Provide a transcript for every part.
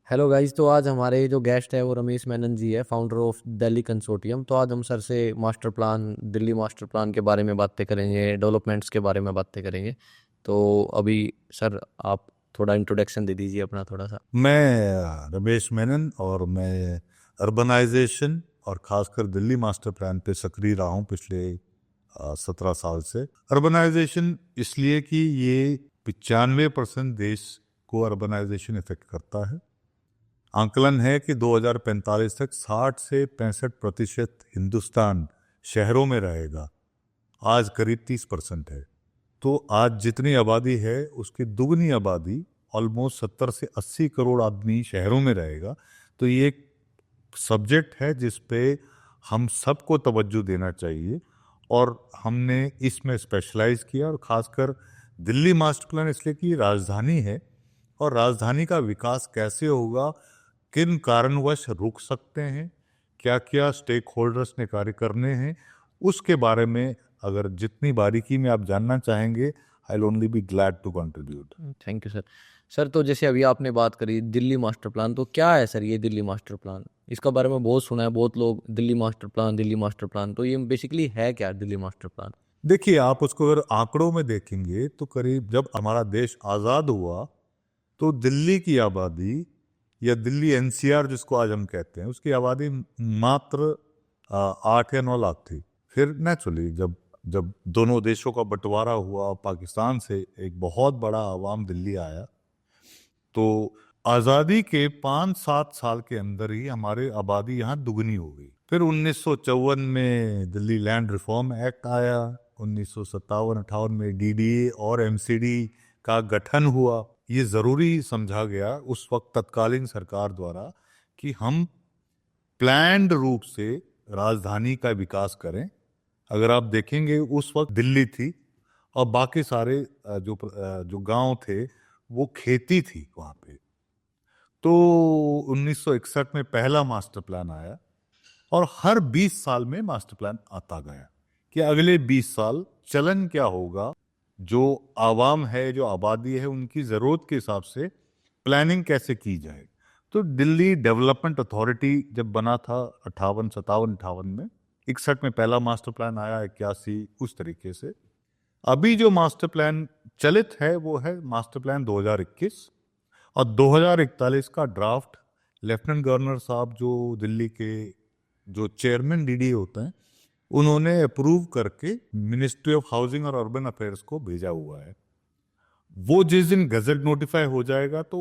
Hello guys. तो आज हमारे जो गेस्ट है वो रमेश मेनन जी है, फाउंडर ऑफ दिल्ली कंसोर्टियम। तो आज हम सर से master plan, Delhi master plan के बारे में बातें करेंगे, डेवलपमेंट्स के बारे में बातें करेंगे। तो अभी सर आप थोड़ा इंट्रोडक्शन दे दीजिए अपना थोड़ा सा। मैं रमेश मेनन और मैं अर्बनाइजेशन और खासकर दिल्ली मास्टर प्लान पे सक्रिय रहा हूँ पिछले 17 साल से। अर्बनाइजेशन इसलिए कि ये 95% देश को अर्बनाइजेशन इफेक्ट करता है। आंकलन है कि 2045 तक 60 से 65% हिंदुस्तान शहरों में रहेगा। आज करीब 30% है। तो आज जितनी आबादी है उसकी दुगनी आबादी, ऑलमोस्ट 70 से 80 करोड़ आदमी शहरों में रहेगा। तो ये एक सब्जेक्ट है जिस पे हम सबको तवज्जो देना चाहिए और हमने इसमें स्पेशलाइज किया। और खासकर दिल्ली मास्टर प्लान इसलिए कि राजधानी है और राजधानी का विकास कैसे होगा, किन कारणवश रुक सकते हैं, क्या क्या स्टेक होल्डर्स ने कार्य करने हैं, उसके बारे में अगर जितनी बारीकी में आप जानना चाहेंगे, I will only be glad to contribute. Thank you sir. Sir तो जैसे अभी आपने बात करी दिल्ली मास्टर प्लान, तो क्या है सर ये दिल्ली मास्टर प्लान? इसका बारे में बहुत सुना है, बहुत लोग Delhi master plan, Delhi master plan. तो ये बेसिकली है क्या दिल्ली मास्टर प्लान? देखिए, आप उसको अगर आंकड़ों में देखेंगे तो करीब जब हमारा देश आज़ाद हुआ तो दिल्ली की आबादी या दिल्ली एनसीआर जिसको आज हम कहते हैं, उसकी आबादी मात्र 8 या 9 लाख थी। फिर नेचुरली जब जब दोनों देशों का बंटवारा हुआ, पाकिस्तान से एक बहुत बड़ा अवाम दिल्ली आया, तो आज़ादी के 5-7 साल के अंदर ही हमारी आबादी यहाँ दुगनी हो गई। फिर 1954 में दिल्ली लैंड रिफॉर्म एक्ट आया, 1957-58 में डीडीए और एमसीडी का गठन हुआ। ये ज़रूरी समझा गया उस वक्त तत्कालीन सरकार द्वारा कि हम प्लान्ड रूप से राजधानी का विकास करें। अगर आप देखेंगे उस वक्त दिल्ली थी और बाकी सारे जो गांव थे वो खेती थी वहां पे। तो 1961 में पहला मास्टर प्लान आया और हर 20 साल में मास्टर प्लान आता गया कि अगले 20 साल चलन क्या होगा, जो आवाम है, जो आबादी है, उनकी ज़रूरत के हिसाब से प्लानिंग कैसे की जाए। तो दिल्ली डेवलपमेंट अथॉरिटी जब बना था 58 57 58 में, 61 में पहला मास्टर प्लान आया, 81 उस तरीके से। अभी जो मास्टर प्लान चलित है वो है मास्टर प्लान 2021 और 2041 का ड्राफ्ट लेफ्टिनेंट गवर्नर साहब जो दिल्ली के जो चेयरमैन डीडी होते हैं, उन्होंने अप्रूव करके मिनिस्ट्री ऑफ हाउसिंग और अर्बन अफेयर्स को भेजा हुआ है। वो जिस दिन गजट नोटिफाई हो जाएगा तो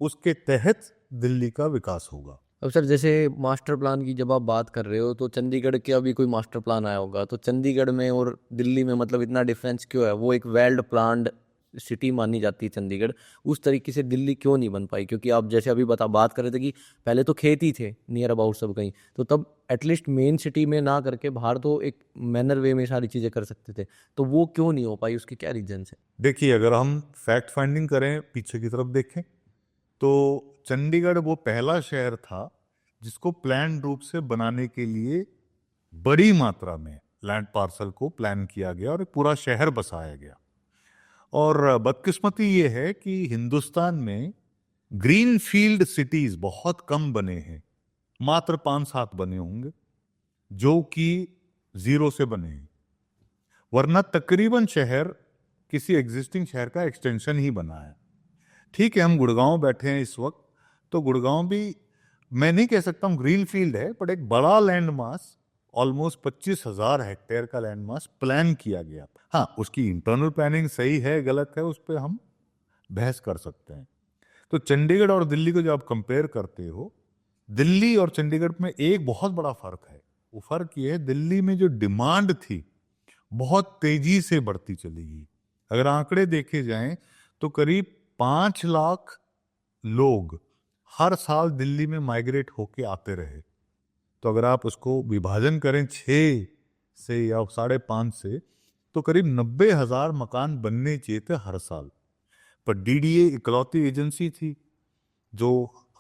उसके तहत दिल्ली का विकास होगा। अब सर जैसे मास्टर प्लान की जब आप बात कर रहे हो, तो चंडीगढ़ के अभी कोई मास्टर प्लान आया होगा, तो चंडीगढ़ में और दिल्ली में मतलब इतना डिफरेंस क्यों है? वो एक वेल प्लान्ड सिटी मानी जाती है चंडीगढ़, उस तरीके से दिल्ली क्यों नहीं बन पाई? क्योंकि आप जैसे अभी बात कर रहे थे कि पहले तो खेत ही थे नियर अबाउट सब कहीं, तो तब एटलीस्ट मेन सिटी में ना करके बाहर तो एक मैनर वे में सारी चीज़ें कर सकते थे। तो वो क्यों नहीं हो पाई, उसके क्या रीजन है? देखिए, अगर हम फैक्ट फाइंडिंग करें, पीछे की तरफ देखें, तो चंडीगढ़ वो पहला शहर था जिसको प्लान रूप से बनाने के लिए बड़ी मात्रा में लैंड पार्सल को प्लान किया गया और एक पूरा शहर बसाया गया। और बदकिस्मती ये है कि हिंदुस्तान में ग्रीन फील्ड सिटीज बहुत कम बने हैं, मात्र 5-7 बने होंगे जो कि जीरो से बने हैं, वरना तकरीबन शहर किसी एग्जिस्टिंग शहर का एक्सटेंशन ही बना है। ठीक है, हम गुड़गांव बैठे हैं इस वक्त, तो गुड़गांव भी मैं नहीं कह सकता हूँ ग्रीन फील्ड है, बट एक बड़ा लैंड मास, ऑलमोस्ट 25,000 हेक्टेयर का लैंड मास प्लान किया गया। हाँ, उसकी इंटरनल प्लानिंग सही है गलत है उस पर हम बहस कर सकते हैं। तो चंडीगढ़ और दिल्ली को जब आप कंपेयर करते हो, दिल्ली और चंडीगढ़ में एक बहुत बड़ा फर्क है। वो फर्क ये है, दिल्ली में जो डिमांड थी बहुत तेजी से बढ़ती चली गई। अगर आंकड़े देखे जाएं तो करीब 5 लाख लोग हर साल दिल्ली में माइग्रेट होके आते रहे। तो अगर आप उसको विभाजन करें 6 से या 5.5 से, तो करीब 90,000 मकान बनने चाहिए थे हर साल। पर डीडीए इकलौती एजेंसी थी जो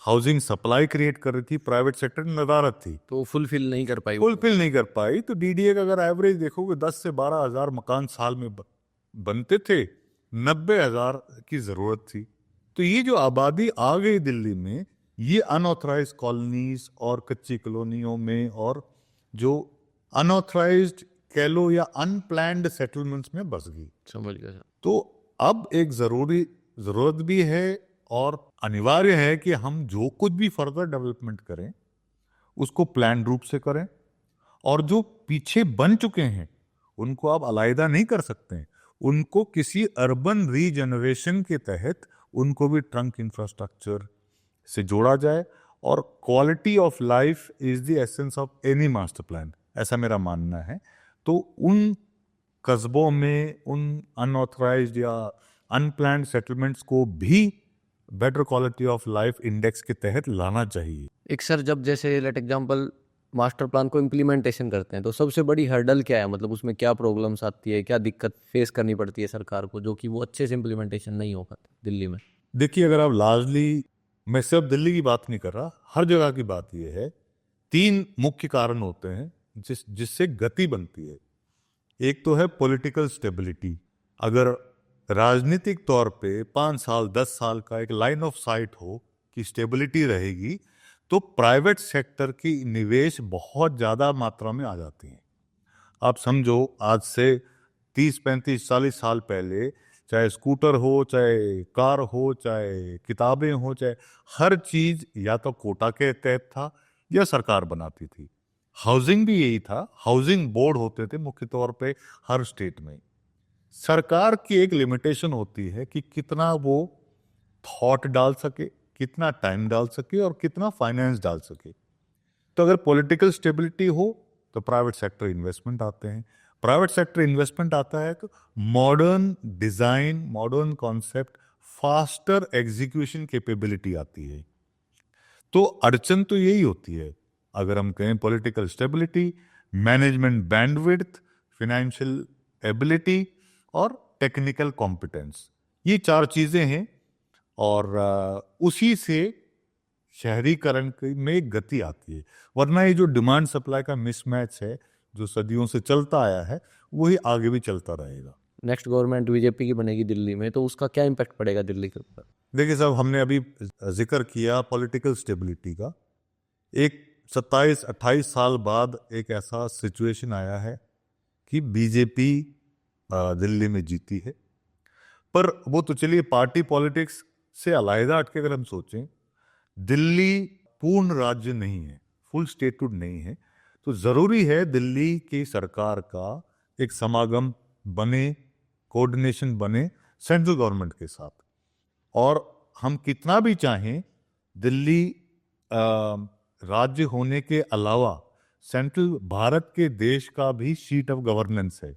हाउसिंग सप्लाई क्रिएट कर रही थी, प्राइवेट सेक्टर की नदारत थी, तो फुलफिल नहीं कर पाई फुलफिल नहीं कर पाई। तो डीडीए का अगर एवरेज देखोगे 10 से 12 हजार मकान साल में बनते थे, 90,000 की जरूरत थी। तो ये जो आबादी आ गई दिल्ली में, ये अनऑथराइज कॉलोनीज और कच्ची कॉलोनियों में और जो अनऑथराइज्ड कह लो या अनप्लैन्ड सेटलमेंट्स में बस गई। समझ गया सर। तो अब एक जरूरत भी है और अनिवार्य है कि हम जो कुछ भी फर्दर डेवलपमेंट करें उसको प्लान रूप से करें, और जो पीछे बन चुके हैं उनको आप अलग नहीं कर सकते हैं, उनको किसी अर्बन रीजनरेशन के तहत उनको भी ट्रंक इंफ्रास्ट्रक्चर से जोड़ा जाए। और quality of life is the essence of any master plan, ऐसा मेरा मानना है। तो उन कस्बों में उन अनऑथराइज्ड या अनप्लान्ड सेटलमेंट्स को भी better quality of life index के तहत लाना चाहिए। एक सर, जब जैसे लेट एग्जांपल मास्टर प्लान को इम्प्लीमेंटेशन करते हैं तो सबसे बड़ी हर्डल क्या है, मतलब उसमें क्या प्रॉब्लम्स आती है, क्या दिक्कत फेस करनी पड़ती है सरकार को जो कि वो अच्छे से इम्प्लीमेंटेशन नहीं हो पाता दिल्ली में? देखिए, अगर आप लार्जली, मैं सिर्फ दिल्ली की बात नहीं कर रहा, हर जगह की बात यह है, 3 मुख्य कारण होते हैं जिससे गति बनती है। एक तो है पॉलिटिकल स्टेबिलिटी। अगर राजनीतिक तौर पे 5 साल 10 साल का एक लाइन ऑफ साइट हो कि स्टेबिलिटी रहेगी, तो प्राइवेट सेक्टर की निवेश बहुत ज़्यादा मात्रा में आ जाती है। आप समझो, आज से 30 35 40 साल पहले चाहे स्कूटर हो, चाहे कार हो, चाहे किताबें हो, चाहे हर चीज या तो कोटा के तहत था या सरकार बनाती थी। हाउसिंग भी यही था, हाउसिंग बोर्ड होते थे मुख्य तौर पे हर स्टेट में। सरकार की एक लिमिटेशन होती है कि कितना वो थॉट डाल सके, कितना टाइम डाल सके और कितना फाइनेंस डाल सके। तो अगर पॉलिटिकल स्टेबिलिटी हो तो प्राइवेट सेक्टर इन्वेस्टमेंट आते हैं। प्राइवेट सेक्टर इन्वेस्टमेंट आता है तो modern design, modern concept, faster execution capability आती है। तो अड़चन तो यही होती है, अगर हम कहें political stability, management bandwidth, financial ability और टेक्निकल कॉम्पिटेंस, ये 4 चीजें हैं। और उसी से शहरीकरण में गति आती है। वरना ये जो डिमांड सप्लाई का मिसमैच है जो सदियों से चलता आया है, वही आगे भी चलता रहेगा। नेक्स्ट गवर्नमेंट बीजेपी की बनेगी दिल्ली में तो उसका क्या इम्पैक्ट पड़ेगा दिल्ली के ऊपर? देखिए साहब, हमने अभी जिक्र किया पॉलिटिकल स्टेबिलिटी का। एक 27-28 साल बाद एक ऐसा सिचुएशन आया है कि बीजेपी दिल्ली में जीती है। पर वो तो चलिए पार्टी पॉलिटिक्स से अलग हट के अगर हम सोचें, दिल्ली पूर्ण राज्य नहीं है, फुल स्टेटहुड नहीं है। तो जरूरी है दिल्ली की सरकार का एक समागम बने, कोऑर्डिनेशन बने सेंट्रल गवर्नमेंट के साथ। और हम कितना भी चाहें, दिल्ली राज्य होने के अलावा सेंट्रल भारत के देश का भी सीट ऑफ गवर्नेंस है।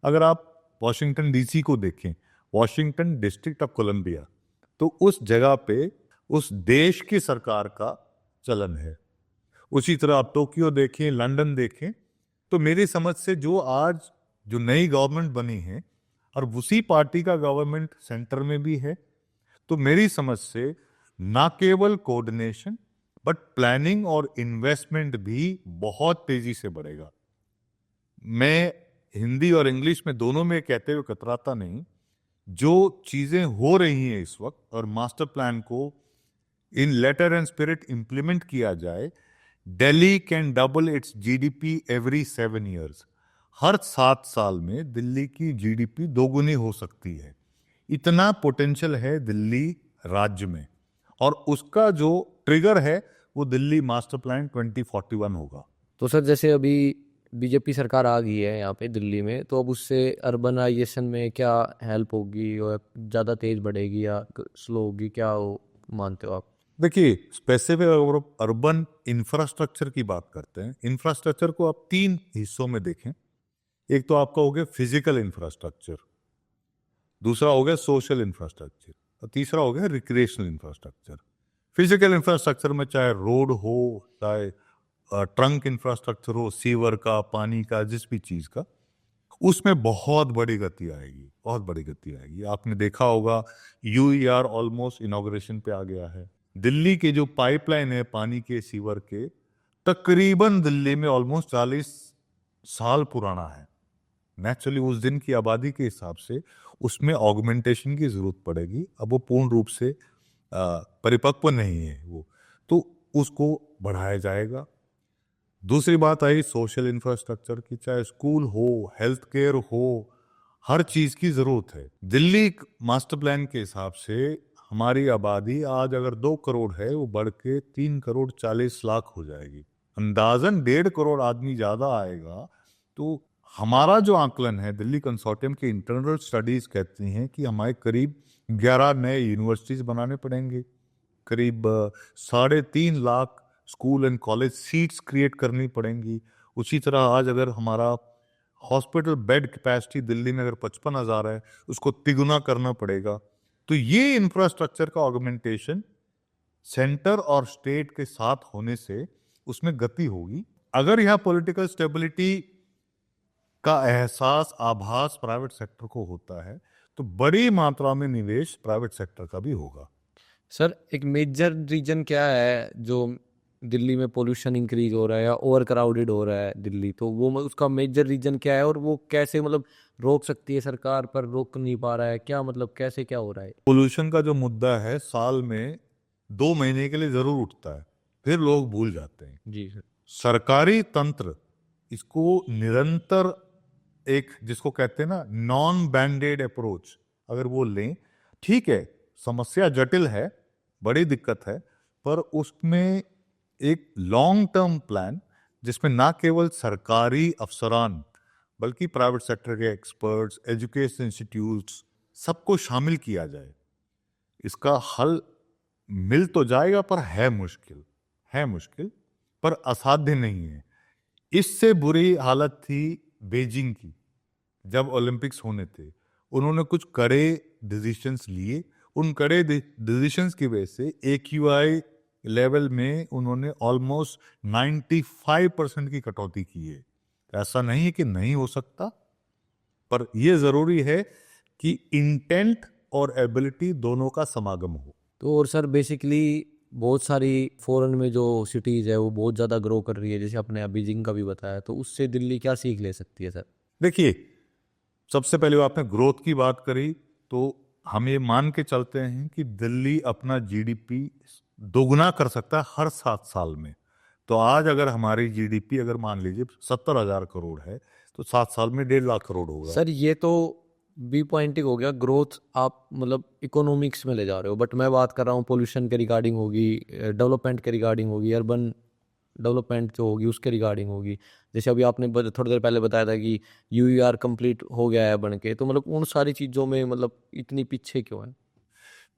अगर आप वॉशिंगटन डीसी को देखें, वॉशिंगटन डिस्ट्रिक्ट ऑफ कोलंबिया, तो उस जगह पे उस देश की सरकार का चलन है। उसी तरह आप टोक्यो देखें, लंदन देखें। तो मेरी समझ से जो आज जो नई गवर्नमेंट बनी है और उसी पार्टी का गवर्नमेंट सेंटर में भी है, तो मेरी समझ से ना केवल कोऑर्डिनेशन बट प्लानिंग और इन्वेस्टमेंट भी बहुत तेजी से बढ़ेगा। मैं हिंदी और इंग्लिश में दोनों में कहते हुए कतराता नहीं। जो चीजें हो रही हैं इस वक्त और मास्टर प्लान को इन लेटर एंड स्पिरिट इंप्लीमेंट किया जाए, Delhi can double it's GDP every 7 years। हर 7 साल में दिल्ली की जीडीपी दोगुनी हो सकती है। इतना पोटेंशियल है दिल्ली राज्य में, और उसका जो ट्रिगर है वो दिल्ली मास्टर प्लान 2041 होगा। तो सर, जैसे अभी बीजेपी सरकार आ गई है यहाँ पे दिल्ली में, तो अब उससे अर्बनाइजेशन में क्या हेल्प होगी, और ज़्यादा तेज बढ़ेगी या स्लो होगी, क्या मानते हो आप? देखिए, स्पेसिफिक अगर अर्बन इंफ्रास्ट्रक्चर की बात करते हैं, इंफ्रास्ट्रक्चर को आप 3 हिस्सों में देखें। एक तो आपका हो गया फिजिकल इंफ्रास्ट्रक्चर, दूसरा हो गया सोशल इंफ्रास्ट्रक्चर, और तीसरा हो गया रिक्रिएशनल इंफ्रास्ट्रक्चर। फिजिकल इंफ्रास्ट्रक्चर में चाहे रोड हो, चाहे ट्रंक इंफ्रास्ट्रक्चर हो, सीवर का, पानी का, जिस भी चीज का, उसमें बहुत बड़ी गति आएगी, बहुत बड़ी गति आएगी। आपने देखा होगा यूईआर ऑलमोस्ट इनॉग्रेशन पे आ गया है। दिल्ली के जो पाइपलाइन है पानी के, सीवर के, तकरीबन दिल्ली में ऑलमोस्ट 40 साल पुराना है। नेचुरली उस दिन की आबादी के हिसाब से उसमें ऑगमेंटेशन की जरूरत पड़ेगी। अब वो पूर्ण रूप से परिपक्व नहीं है वो, तो उसको बढ़ाया जाएगा। दूसरी बात आई सोशल इंफ्रास्ट्रक्चर की, चाहे स्कूल हो, हेल्थ केयर हो, हर चीज की जरूरत है। दिल्ली मास्टर प्लान के हिसाब से हमारी आबादी आज अगर 2 करोड़ है, वो बढ़ के 3 करोड़ 40 लाख हो जाएगी। अंदाजन 1.5 करोड़ आदमी ज्यादा आएगा। तो हमारा जो आकलन है, दिल्ली कंसोर्टियम की इंटरनल स्टडीज कहती हैं कि हमारे करीब 11 नए यूनिवर्सिटीज बनाने पड़ेंगे, करीब 3.5 lakh school and college seats create करनी पड़ेंगी। उसी तरह आज अगर हमारा हॉस्पिटल बेड कैपेसिटी दिल्ली में अगर 55,000 है, उसको तिगुना करना पड़ेगा। तो ये इंफ्रास्ट्रक्चर का ऑगमेंटेशन सेंटर और स्टेट के साथ होने से उसमें गति होगी। अगर यह पॉलिटिकल स्टेबिलिटी का एहसास, आभास प्राइवेट सेक्टर को होता है, तो बड़ी मात्रा में निवेश प्राइवेट सेक्टर का भी होगा। सर एक मेजर रीजन क्या है जो दिल्ली में पोल्यूशन इंक्रीज हो रहा है या ओवर क्राउडेड हो रहा है दिल्ली, तो वो उसका मेजर रीजन क्या है और वो कैसे मतलब रोक सकती है सरकार, पर रोक नहीं पा रहा है क्या, मतलब कैसे क्या हो रहा है? पोल्यूशन का जो मुद्दा है साल में 2 महीने के लिए जरूर उठता है, फिर लोग भूल जाते हैं। जी सर। सरकारी तंत्र इसको निरंतर, एक जिसको कहते हैं ना नॉन बैंडेड अप्रोच, अगर वो लें, ठीक है समस्या जटिल है, बड़ी दिक्कत है, पर उसमें एक लॉन्ग टर्म प्लान जिसमें ना केवल सरकारी अफसरान बल्कि प्राइवेट सेक्टर के एक्सपर्ट्स, एजुकेशन इंस्टीट्यूट्स, सबको शामिल किया जाए, इसका हल मिल तो जाएगा, पर है मुश्किल पर असाध्य नहीं है। इससे बुरी हालत थी बीजिंग की, जब ओलंपिक्स होने थे, उन्होंने कुछ कड़े डिसीजंस लिए। उन कड़े डिसीजंस की वजह से AQI लेवल में उन्होंने ऑलमोस्ट 95% की कटौती की है। ऐसा नहीं है कि नहीं हो सकता, पर यह जरूरी है कि इंटेंट और एबिलिटी दोनों का समागम हो। तो और सर बेसिकली बहुत सारी फॉरेन में जो सिटीज़ है वो बहुत ज़्यादा ग्रो कर रही है, जैसे आपने अभी बीजिंग का भी बताया, तो उससे दिल्ली क्या सीख ले सकती है सर? देखिए, सबसे पहले आपने ग्रोथ की बात करी, तो हम ये मान के चलते हैं कि दिल्ली अपना GDP दोगुना कर सकता है हर 7 साल में। तो आज अगर हमारी GDP अगर मान लीजिए 70,000 करोड़ है, तो 7 साल में 1.5 लाख करोड़ होगा। सर ये तो बी पॉइंटिंग हो गया, ग्रोथ आप मतलब इकोनॉमिक्स में ले जा रहे हो, बट मैं बात कर रहा हूँ पोल्यूशन के रिगार्डिंग होगी, डेवलपमेंट के रिगार्डिंग होगी, अर्बन डेवलपमेंट जो होगी उसके रिगार्डिंग होगी। जैसे अभी आपने थोड़ी देर पहले बताया था कि UER कंप्लीट हो गया है बन के, तो मतलब उन सारी चीज़ों में मतलब इतनी पीछे क्यों है?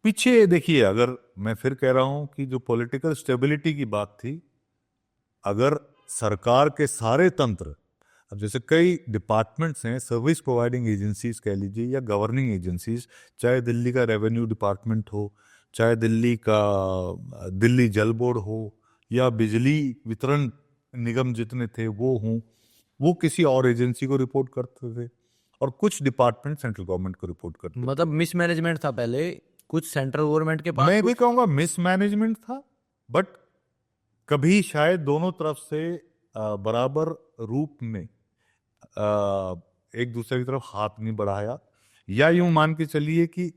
पीछे देखिए, अगर मैं फिर कह रहा हूं कि जो पॉलिटिकल स्टेबिलिटी की बात थी, अगर सरकार के सारे तंत्र, अब जैसे कई डिपार्टमेंट्स हैं, सर्विस प्रोवाइडिंग एजेंसीज कह लीजिए या गवर्निंग एजेंसीज, चाहे दिल्ली का रेवेन्यू डिपार्टमेंट हो, चाहे दिल्ली जल बोर्ड हो, या बिजली वितरण निगम जितने थे वो हों, वो किसी और एजेंसी को रिपोर्ट करते थे, और कुछ डिपार्टमेंट सेंट्रल गवर्नमेंट को रिपोर्ट करते थे। मतलब मिसमैनेजमेंट था पहले, कुछ सेंट्रल गवर्नमेंट के पास, मैं भी कहूंगा मिसमैनेजमेंट था, बट कभी शायद दोनों तरफ से बराबर रूप में एक दूसरे की तरफ हाथ नहीं बढ़ाया, या यूं मान के चलिए कि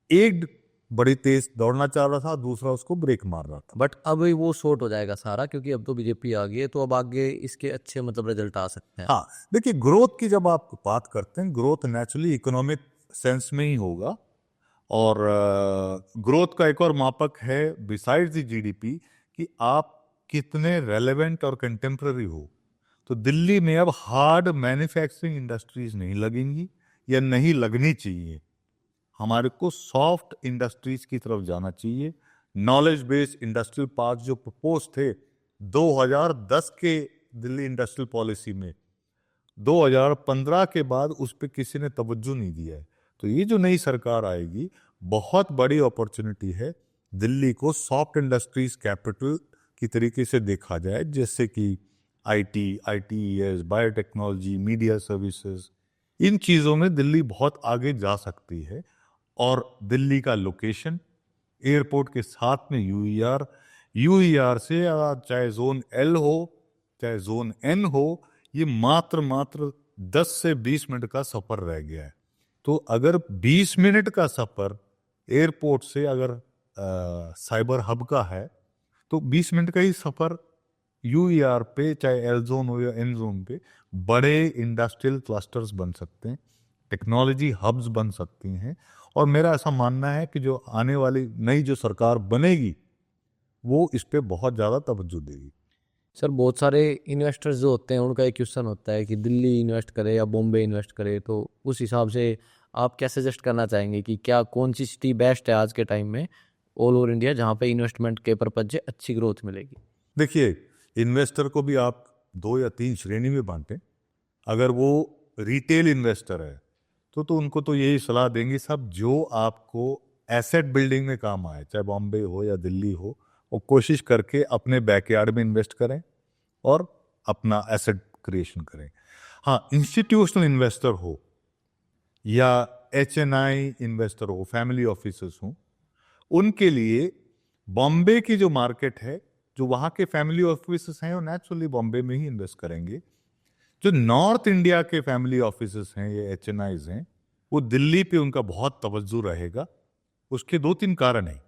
एक बड़ी तेज दौड़ना चाह रहा था, दूसरा उसको ब्रेक मार रहा था। बट अब वो शॉर्ट हो जाएगा सारा, क्योंकि अब तो बीजेपी आ गई है, तो अब आगे इसके अच्छे मतलब रिजल्ट आ सकते हैं। हाँ, देखिए ग्रोथ की जब आप बात करते हैं, ग्रोथ नेचुरली इकोनॉमिक सेंस में ही होगा, और ग्रोथ का एक और मापक है बिसाइड्स द GDP कि आप कितने रेलेवेंट और कंटेम्पररी हो। तो दिल्ली में अब हार्ड मैन्युफैक्चरिंग इंडस्ट्रीज नहीं लगेंगी या नहीं लगनी चाहिए, हमारे को सॉफ्ट इंडस्ट्रीज की तरफ जाना चाहिए। नॉलेज बेस्ड इंडस्ट्रियल पार्क जो प्रपोज थे 2010 के दिल्ली इंडस्ट्रियल पॉलिसी में, 2015 के बाद उस पर किसी ने तवज्जो नहीं दिया है। तो ये जो नई सरकार आएगी, बहुत बड़ी अपॉर्चुनिटी है दिल्ली को सॉफ्ट इंडस्ट्रीज कैपिटल की तरीके से देखा जाए, जैसे कि ITES, बायोटेक्नोलॉजी, मीडिया सर्विसेज, इन चीज़ों में दिल्ली बहुत आगे जा सकती है। और दिल्ली का लोकेशन, एयरपोर्ट के साथ में UER से चाहे जोन L हो चाहे जोन N हो, ये मात्र 10 से 20 मिनट का सफर रह गया है। तो अगर 20 मिनट का सफर एयरपोर्ट से अगर साइबर हब का है, तो 20 मिनट का ही सफर यूईआर पे, चाहे एल जोन हो या एन जोन पे, बड़े इंडस्ट्रियल क्लस्टर्स बन सकते हैं, टेक्नोलॉजी हब्स बन सकती हैं। और मेरा ऐसा मानना है कि जो आने वाली नई जो सरकार बनेगी वो इस पे बहुत ज़्यादा तवज्जो देगी। सर बहुत सारे इन्वेस्टर्स जो होते हैं उनका एक क्वेश्चन होता है कि दिल्ली इन्वेस्ट करे या बॉम्बे इन्वेस्ट करे, तो उस हिसाब से आप क्या सजेस्ट करना चाहेंगे कि क्या कौन सी सिटी बेस्ट है आज के टाइम में ऑल ओवर इंडिया जहाँ पे इन्वेस्टमेंट के पर्पज से अच्छी ग्रोथ मिलेगी? देखिए, इन्वेस्टर को भी आप 2 या 3 श्रेणी में बांटें। अगर वो रिटेल इन्वेस्टर है तो उनको तो यही सलाह देंगे सब जो आपको एसेट बिल्डिंग में काम आए, चाहे बॉम्बे हो या दिल्ली हो, वो कोशिश करके अपने बैकयार्ड में इन्वेस्ट करें और अपना एसेट क्रिएशन करें। हाँ, इंस्टीट्यूशनल इन्वेस्टर हो या HNI इन्वेस्टर हो, फैमिली ऑफिसर्स हो, उनके लिए बॉम्बे की जो मार्केट है, जो वहां के फैमिली ऑफिसर्स हैं वो नेचुरली बॉम्बे में ही इन्वेस्ट करेंगे। जो नॉर्थ इंडिया के फैमिली ऑफिसर्स हैं या HNIs हैं, वो दिल्ली पे उनका बहुत तवज्जो रहेगा। उसके 2-3 कारण हैं।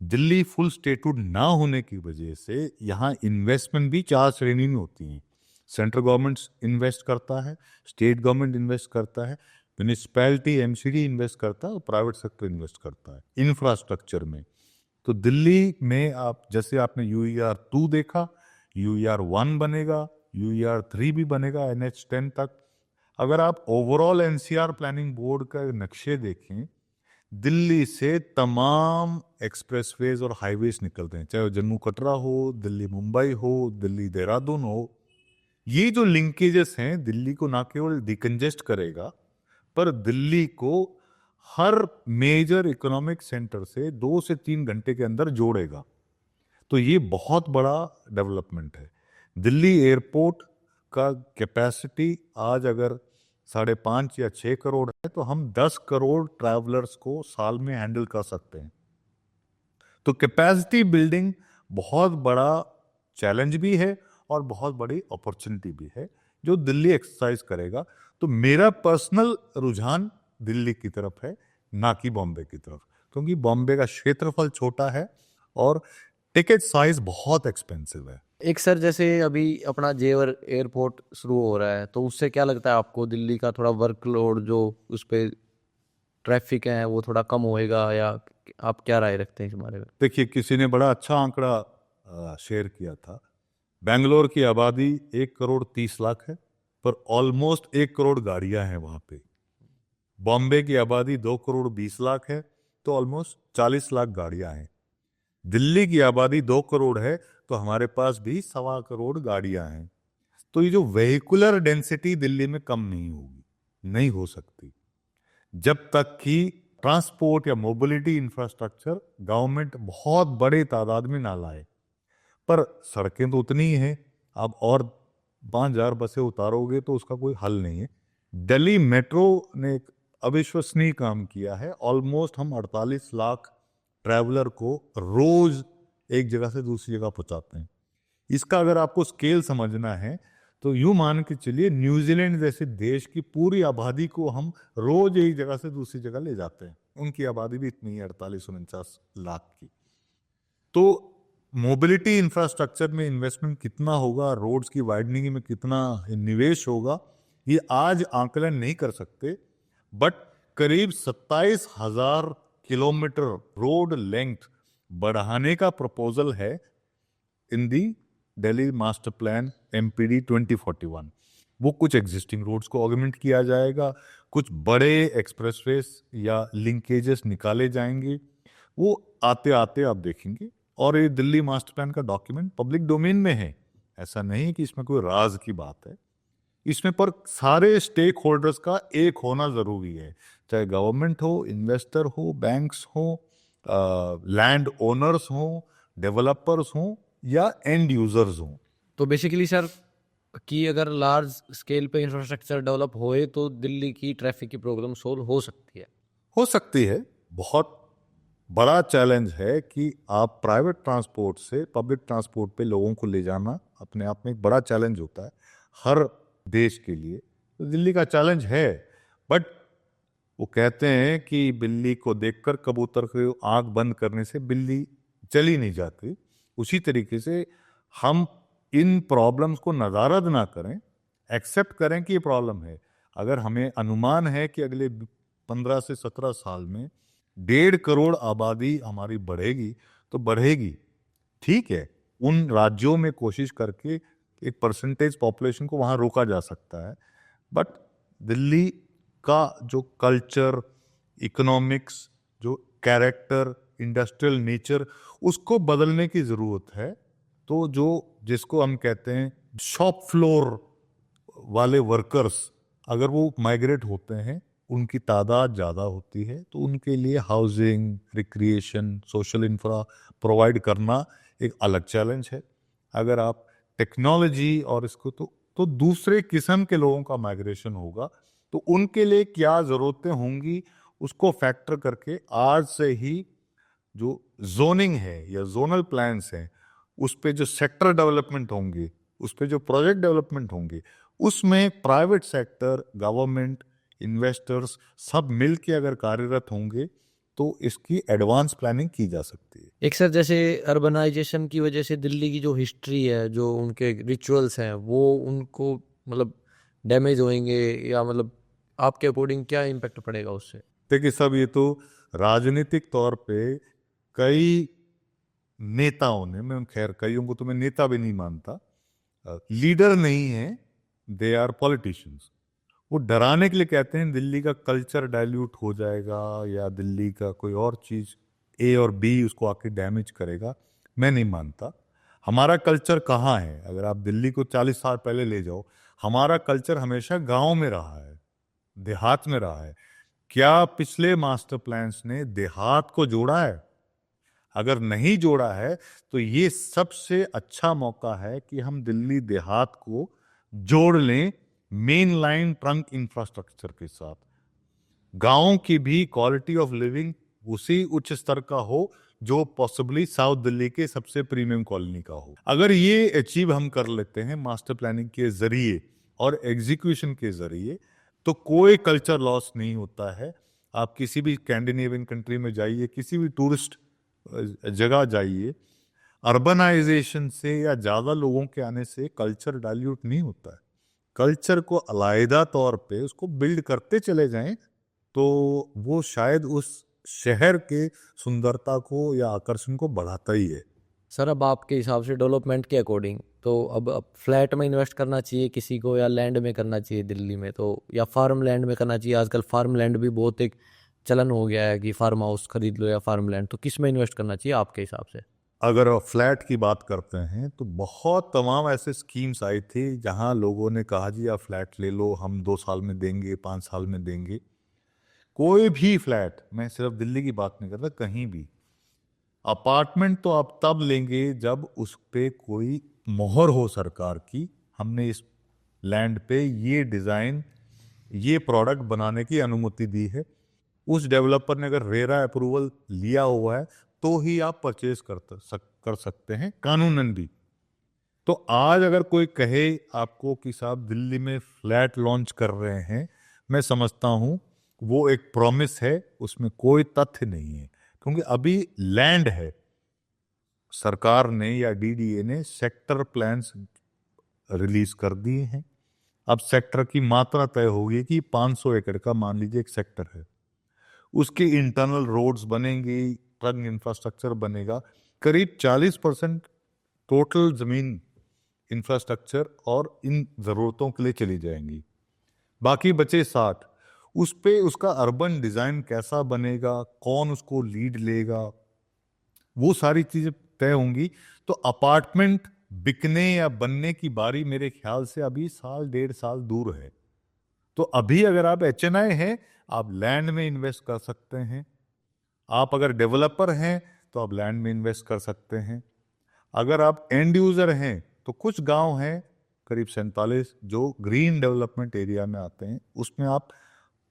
दिल्ली फुल स्टेटहुड ना होने की वजह से यहाँ इन्वेस्टमेंट भी 4 श्रेणी में होती हैं। सेंट्रल गवर्नमेंट इन्वेस्ट करता है, स्टेट गवर्नमेंट इन्वेस्ट करता है, म्यूनिसिपैलिटी MCD इन्वेस्ट करता है और प्राइवेट सेक्टर इन्वेस्ट करता है इंफ्रास्ट्रक्चर में। तो दिल्ली में आप जैसे आपने UER 2 देखा, UER 1 बनेगा, UER 3 भी बनेगा NH10 तक। अगर आप ओवरऑल NCR प्लानिंग बोर्ड का नक्शे देखें, दिल्ली से तमाम एक्सप्रेसवेज और हाईवेज निकलते हैं, चाहे जम्मू कटरा हो, दिल्ली मुंबई हो, दिल्ली देहरादून हो। ये जो लिंकेजेस हैं दिल्ली को ना केवल डिकंजेस्ट करेगा, पर दिल्ली को हर मेजर इकोनॉमिक सेंटर से 2 से 3 घंटे के अंदर जोड़ेगा। तो ये बहुत बड़ा डेवलपमेंट है। दिल्ली एयरपोर्ट का कैपेसिटी आज अगर 5.5 या 6 करोड़ है, तो हम 10 करोड़ ट्रैवलर्स को साल में हैंडल कर सकते हैं। तो कैपेसिटी बिल्डिंग बहुत बड़ा चैलेंज भी है और बहुत बड़ी अपॉर्चुनिटी भी है जो दिल्ली एक्सरसाइज करेगा। तो मेरा पर्सनल रुझान दिल्ली की तरफ है, ना कि बॉम्बे की तरफ, क्योंकि बॉम्बे का क्षेत्रफल छोटा है और टिकट साइज बहुत एक्सपेंसिव है। एक सर जैसे अभी अपना जेवर एयरपोर्ट शुरू हो रहा है, तो उससे क्या लगता है आपको दिल्ली का थोड़ा वर्कलोड जो उस पे ट्रैफिक है वो थोड़ा कम होएगा, या आप क्या राय रखते हैं इस बारे में? देखिए, किसी ने बड़ा अच्छा आंकड़ा शेयर किया था। बेंगलोर की आबादी 1 करोड़ 30 लाख है, पर ऑलमोस्ट 1 करोड़ गाड़ियां हैं वहां पे। बॉम्बे की आबादी 2 करोड़ 20 लाख है, तो ऑलमोस्ट 40 लाख गाड़ियां हैं। दिल्ली की आबादी 2 करोड़ है, तो हमारे पास भी 1.25 करोड़ गाड़ियां हैं। तो ये जो वेहिकुलर डेंसिटी दिल्ली में कम नहीं होगी, नहीं हो सकती, जब तक कि ट्रांसपोर्ट या मोबिलिटी इंफ्रास्ट्रक्चर गवर्नमेंट बहुत बड़े तादाद में ना लाए। पर सड़कें तो उतनी ही हैं, आप और 5,000 बसें उतारोगे तो उसका कोई हल नहीं है। दिल्ली मेट्रो ने एक अविश्वसनीय काम किया है। ऑलमोस्ट हम 48 लाख ट्रैवलर को रोज एक जगह से दूसरी जगह पहुंचाते हैं। इसका अगर आपको स्केल समझना है तो यूं मान के चलिए, न्यूजीलैंड जैसे देश की पूरी आबादी को हम रोज एक जगह से दूसरी जगह ले जाते हैं। उनकी आबादी भी इतनी है, 48-49 लाख की। तो मोबिलिटी इंफ्रास्ट्रक्चर में इन्वेस्टमेंट कितना होगा, रोड्स की वाइडनिंग में कितना निवेश होगा, ये आज आंकलन नहीं कर सकते। बट करीब 27,000 किलोमीटर रोड लेंथ बढ़ाने का प्रपोजल है इन दी दिल्ली मास्टर प्लान MPD 2041। वो कुछ एग्जिस्टिंग रोड्स को ऑगमेंट किया जाएगा, कुछ बड़े एक्सप्रेसवेज या लिंकेजेस निकाले जाएंगे। वो आते आते आप देखेंगे। और ये दिल्ली मास्टर प्लान का डॉक्यूमेंट पब्लिक डोमेन में है, ऐसा नहीं कि इसमें कोई राज की बात है। इसमें पर सारे स्टेक होल्डर्स का एक होना जरूरी है, चाहे गवर्नमेंट हो, इन्वेस्टर हो, बैंक्स हो, लैंड ओनर्स हो, डेवलपर्स हो या एंड यूजर्स हो। तो बेसिकली सर कि अगर लार्ज स्केल पे इंफ्रास्ट्रक्चर डेवलप होए तो दिल्ली की ट्रैफिक की प्रॉब्लम सोल्व हो सकती है। हो सकती है। बहुत बड़ा चैलेंज है कि आप प्राइवेट ट्रांसपोर्ट से पब्लिक ट्रांसपोर्ट पे लोगों को ले जाना अपने आप में एक बड़ा चैलेंज होता है हर देश के लिए। तो दिल्ली का चैलेंज है। बट वो कहते हैं कि बिल्ली को देखकर कबूतर को आंख बंद करने से बिल्ली चली नहीं जाती। उसी तरीके से हम इन प्रॉब्लम्स को नज़ारद ना करें, एक्सेप्ट करें कि ये प्रॉब्लम है। अगर हमें अनुमान है कि अगले 15 से 17 साल में 1.5 करोड़ आबादी हमारी बढ़ेगी, तो बढ़ेगी, ठीक है। उन राज्यों में कोशिश करके एक परसेंटेज पॉपुलेशन को वहाँ रोका जा सकता है। बट दिल्ली का जो कल्चर, इकोनॉमिक्स, जो कैरेक्टर, इंडस्ट्रियल नेचर, उसको बदलने की ज़रूरत है। तो जो जिसको हम कहते हैं शॉप फ्लोर वाले वर्कर्स, अगर वो माइग्रेट होते हैं, उनकी तादाद ज़्यादा होती है, तो उनके लिए housing, recreation, social infra provide करना एक अलग चैलेंज है। अगर आप टेक्नोलॉजी और इसको तो दूसरे किस्म के लोगों का माइग्रेशन होगा, तो उनके लिए क्या ज़रूरतें होंगी उसको फैक्टर करके आज से ही जो जोनिंग है या जोनल प्लान्स हैं, उस पे जो सेक्टर डेवलपमेंट होंगे, उस पे जो प्रोजेक्ट डेवलपमेंट होंगे, उसमें प्राइवेट सेक्टर, गवर्नमेंट, इन्वेस्टर्स सब मिल के अगर कार्यरत होंगे तो इसकी एडवांस प्लानिंग की जा सकती है। एक सर, जैसे अर्बनाइजेशन की वजह से दिल्ली की जो हिस्ट्री है, जो उनके रिचुअल्स हैं, वो उनको मतलब डैमेज होंगे, या मतलब आपके अकॉर्डिंग क्या इम्पैक्ट पड़ेगा उससे? देखिए सब, ये तो राजनीतिक तौर पे कई नेताओं ने, मैं खैर कईयों को तो मैं नेता भी नहीं मानता, लीडर नहीं है, दे आर पॉलिटिशियंस। वो डराने के लिए कहते हैं दिल्ली का कल्चर डाइल्यूट हो जाएगा या दिल्ली का कोई और चीज ए और बी उसको आके डैमेज करेगा। मैं नहीं मानता। हमारा कल्चर कहाँ है? अगर आप दिल्ली को 40 साल पहले ले जाओ, हमारा कल्चर हमेशा गांव में रहा है, देहात में रहा है। क्या पिछले मास्टर प्लान्स ने देहात को जोड़ा है? अगर नहीं जोड़ा है तो ये सबसे अच्छा मौका है कि हम दिल्ली देहात को जोड़ लें मेन लाइन ट्रंक इंफ्रास्ट्रक्चर के साथ। गांवों की भी क्वालिटी ऑफ लिविंग उसी उच्च स्तर का हो जो पॉसिबली साउथ दिल्ली के सबसे प्रीमियम कॉलोनी का हो। अगर ये अचीव हम कर लेते हैं मास्टर प्लानिंग के जरिए और एग्जीक्यूशन के जरिए, तो कोई कल्चर लॉस नहीं होता है। आप किसी भी स्कैंडिनेवियन कंट्री में जाइए, किसी भी टूरिस्ट जगह जाइए, अर्बनाइजेशन से या ज्यादा लोगों के आने से कल्चर डाइल्यूट नहीं होता है। कल्चर को अलग तौर पे उसको बिल्ड करते चले जाएं तो वो शायद उस शहर के सुंदरता को या आकर्षण को बढ़ाता ही है। सर, अब आपके हिसाब से डेवलपमेंट के अकॉर्डिंग तो अब फ्लैट में इन्वेस्ट करना चाहिए किसी को, या लैंड में करना चाहिए दिल्ली में, तो या फार्म लैंड में करना चाहिए? आजकल फार्म लैंड भी बहुत एक चलन हो गया है कि फार्म हाउस खरीद लो या फार्म लैंड, तो किस में इन्वेस्ट करना चाहिए आपके हिसाब से? अगर फ्लैट की बात करते हैं तो बहुत तमाम ऐसे स्कीम्स आई थी जहां लोगों ने कहा जी आप फ्लैट ले लो, हम 2 साल में देंगे, 5 साल में देंगे। कोई भी फ्लैट, मैं सिर्फ दिल्ली की बात नहीं करता, कहीं भी अपार्टमेंट तो आप तब लेंगे जब उस पे कोई मोहर हो सरकार की, हमने इस लैंड पे ये डिजाइन, ये प्रोडक्ट बनाने की अनुमति दी है। उस डेवलपर ने अगर रेरा अप्रूवल लिया हुआ है तो ही आप परचेज कर सकते हैं कानूनन भी। तो आज अगर कोई कहे आपको कि साहब दिल्ली में फ्लैट लॉन्च कर रहे हैं, मैं समझता हूं वो एक प्रॉमिस है, उसमें कोई तथ्य नहीं है। क्योंकि अभी लैंड है, सरकार ने या डीडीए ने सेक्टर प्लान्स रिलीज कर दिए हैं। अब सेक्टर की मात्रा तय होगी कि 500 एकड़ का मान लीजिए एक सेक्टर है, उसके इंटरनल रोड्स बनेंगे, ट्रंक इंफ्रास्ट्रक्चर बनेगा। करीब 40% टोटल जमीन इंफ्रास्ट्रक्चर और इन जरूरतों के लिए चली जाएंगी। बाकी बचे 60, उस पे उसका अर्बन डिजाइन कैसा बनेगा, कौन उसको लीड लेगा, वो सारी चीजें तय होंगी। तो अपार्टमेंट बिकने या बनने की बारी मेरे ख्याल से अभी 1.5 साल दूर है। तो अभी अगर आप HNI हैं, आप लैंड में इन्वेस्ट कर सकते हैं। आप अगर डेवलपर हैं तो आप लैंड में इन्वेस्ट कर सकते हैं। अगर आप एंड यूजर हैं तो कुछ गांव हैं, करीब 47, जो ग्रीन डेवलपमेंट एरिया में आते हैं, उसमें आप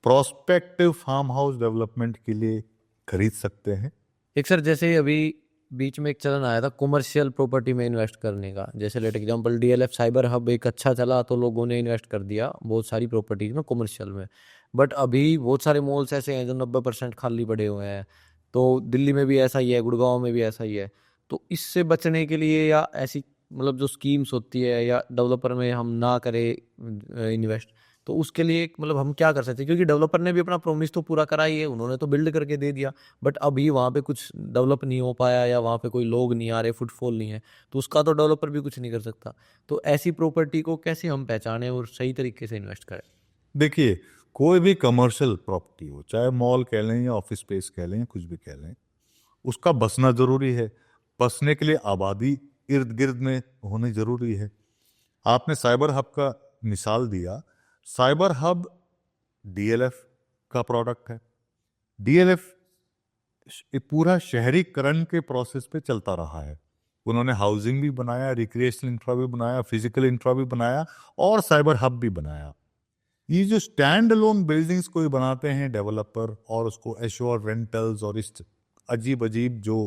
प्रोस्पेक्टिव फार्म हाउस डेवलपमेंट के लिए खरीद सकते हैं। एक सर, जैसे अभी बीच में एक चलन आया था कॉमर्शियल प्रॉपर्टी में इन्वेस्ट करने का, जैसे let example DLF cyber hub एक अच्छा चला तो लोगों ने इन्वेस्ट कर दिया बहुत सारी प्रॉपर्टीज में कॉमर्शियल में। बट अभी बहुत सारे मॉल्स ऐसे हैं जो 90% खाली पड़े हुए हैं। तो दिल्ली में भी ऐसा ही है, गुड़गांव में भी ऐसा ही है। तो इससे बचने के लिए या ऐसी मतलब जो स्कीम्स होती है या डेवलपर में हम ना करें इन्वेस्ट, तो उसके लिए मतलब हम क्या कर सकते हैं? क्योंकि डेवलपर ने भी अपना प्रॉमिस तो पूरा करा ही है, उन्होंने तो बिल्ड करके दे दिया, बट अभी वहाँ पे कुछ डेवलप नहीं हो पाया या वहाँ पे कोई लोग नहीं आ रहे, फुटफॉल नहीं है, तो उसका तो डेवलपर भी कुछ नहीं कर सकता। तो ऐसी प्रॉपर्टी को कैसे हम पहचानें और सही तरीके से इन्वेस्ट करें? देखिए, कोई भी कमर्शियल प्रॉपर्टी हो, चाहे मॉल कह लें या ऑफिस स्पेस कह लें या कुछ भी कह लें, उसका बसना जरूरी है। बसने के लिए आबादी इर्द गिर्द में होनी जरूरी है। आपने साइबर हब का मिसाल दिया। साइबर हब डीएलएफ का प्रोडक्ट है। डीएलएफ पूरा शहरीकरण के प्रोसेस पे चलता रहा है। उन्होंने हाउसिंग भी बनाया, रिक्रिएशनल इंफ्रा भी बनाया, फिजिकल इंफ्रा भी बनाया और साइबर हब भी बनाया। ये जो स्टैंड अलोन बिल्डिंग्स कोई बनाते हैं डेवलपर और उसको एश्योर रेंटल्स और इस अजीब अजीब जो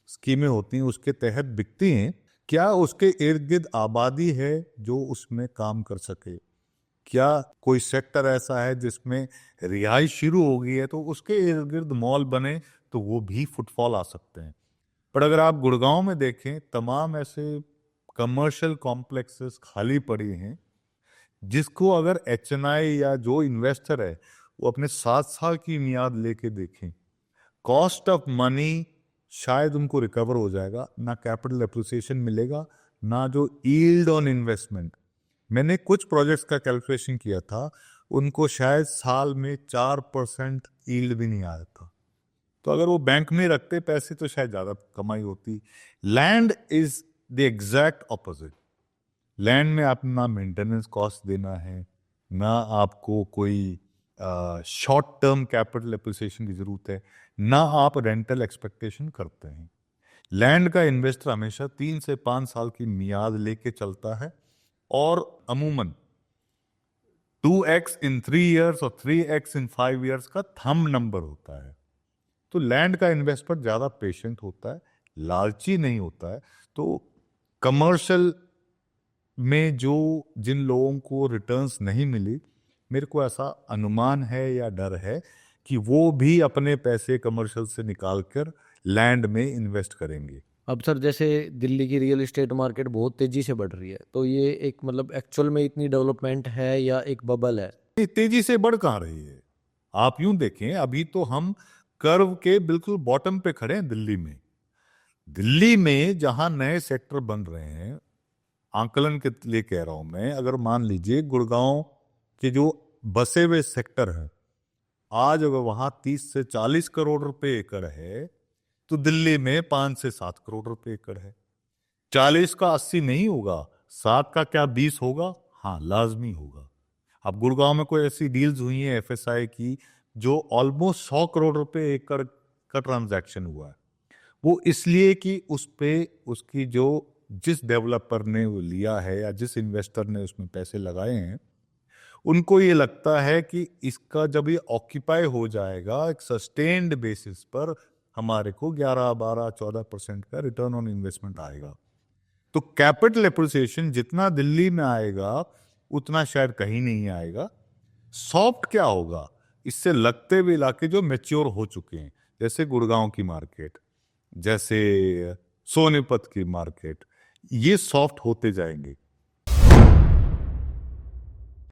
स्कीमें होती हैं उसके तहत बिकती हैं, क्या उसके इर्द गिर्द आबादी है जो उसमें काम कर सके? क्या कोई सेक्टर ऐसा है जिसमें रिहाइश शुरू हो गई है तो उसके इर्द गिर्द मॉल बने तो वो भी फुटफॉल आ सकते हैं? पर अगर आप गुड़गांव में देखें, तमाम ऐसे कमर्शियल कॉम्प्लेक्सेस खाली पड़ी हैं जिसको अगर एचएनआई या जो इन्वेस्टर है वो अपने 7 साल की मियाद लेके देखें, कॉस्ट ऑफ मनी शायद उनको रिकवर हो जाएगा, ना कैपिटल एप्रिसिएशन मिलेगा, ना जो यील्ड ऑन इन्वेस्टमेंट। मैंने कुछ प्रोजेक्ट्स का कैलकुलेशन किया था, उनको शायद साल में 4% यील्ड भी नहीं आया था। तो अगर वो बैंक में रखते पैसे तो शायद ज्यादा कमाई होती। Land is the exact opposite. Land में आप ना मेंटेनेंस कॉस्ट देना है, ना आपको कोई शॉर्ट टर्म कैपिटल एप्रिसिएशन की जरूरत है, ना आप रेंटल एक्सपेक्टेशन करते हैं। लैंड का इन्वेस्टर हमेशा 3 से 5 साल की मियाद लेके चलता है और अमूमन 2x इन 3 years और 3x इन 5 years का थंब नंबर होता है। तो लैंड का इन्वेस्टर ज्यादा पेशेंट होता है, लालची नहीं होता है। तो कमर्शियल में जो जिन लोगों को रिटर्न्स नहीं मिली, मेरे को ऐसा अनुमान है या डर है कि वो भी अपने पैसे कमर्शियल से निकालकर लैंड में इन्वेस्ट करेंगे। अब सर जैसे दिल्ली की रियल एस्टेट मार्केट बहुत तेजी से बढ़ रही है, तो ये एक मतलब एक्चुअल में इतनी डेवलपमेंट है या एक बबल है? ये तेजी से बढ़ कहाँ रही है? आप यूं देखें, अभी तो हम कर्व के बिल्कुल बॉटम पे खड़े हैं दिल्ली में। दिल्ली में जहां नए सेक्टर बन रहे हैं, आंकलन के लिए कह रहा हूं मैं, अगर मान लीजिए गुड़गांव के जो बसे हुए सेक्टर है, आज अगर वहां 30 से 40 करोड़ रुपए एकड़ है तो दिल्ली में 5 से 7 करोड़ रुपए एकड़ है। 40 का 80 नहीं होगा, 7 का क्या 20 होगा? हाँ, लाजमी होगा। अब गुड़गांव में कोई ऐसी डील्स हुई है एफएसआई की जो ऑलमोस्ट 100 करोड़ रुपए एकड़ का ट्रांजैक्शन हुआ है। वो इसलिए कि उस पे उसकी जो जिस डेवलपर ने वो लिया है या जिस इन्वेस्टर ने उसमें पैसे लगाए हैं, उनको ये लगता है कि इसका जब ये ऑक्यूपाई हो जाएगा एक सस्टेन्ड बेसिस पर, हमारे को 11, 12, 14% का रिटर्न ऑन इन्वेस्टमेंट आएगा। तो कैपिटल एप्रिसिएशन जितना दिल्ली में आएगा उतना शायद कहीं नहीं आएगा। सॉफ्ट क्या होगा? इससे लगते हुए इलाके जो मैच्योर हो चुके हैं, जैसे गुड़गांव की मार्केट, जैसे सोनीपत की मार्केट, ये सॉफ्ट होते जाएंगे।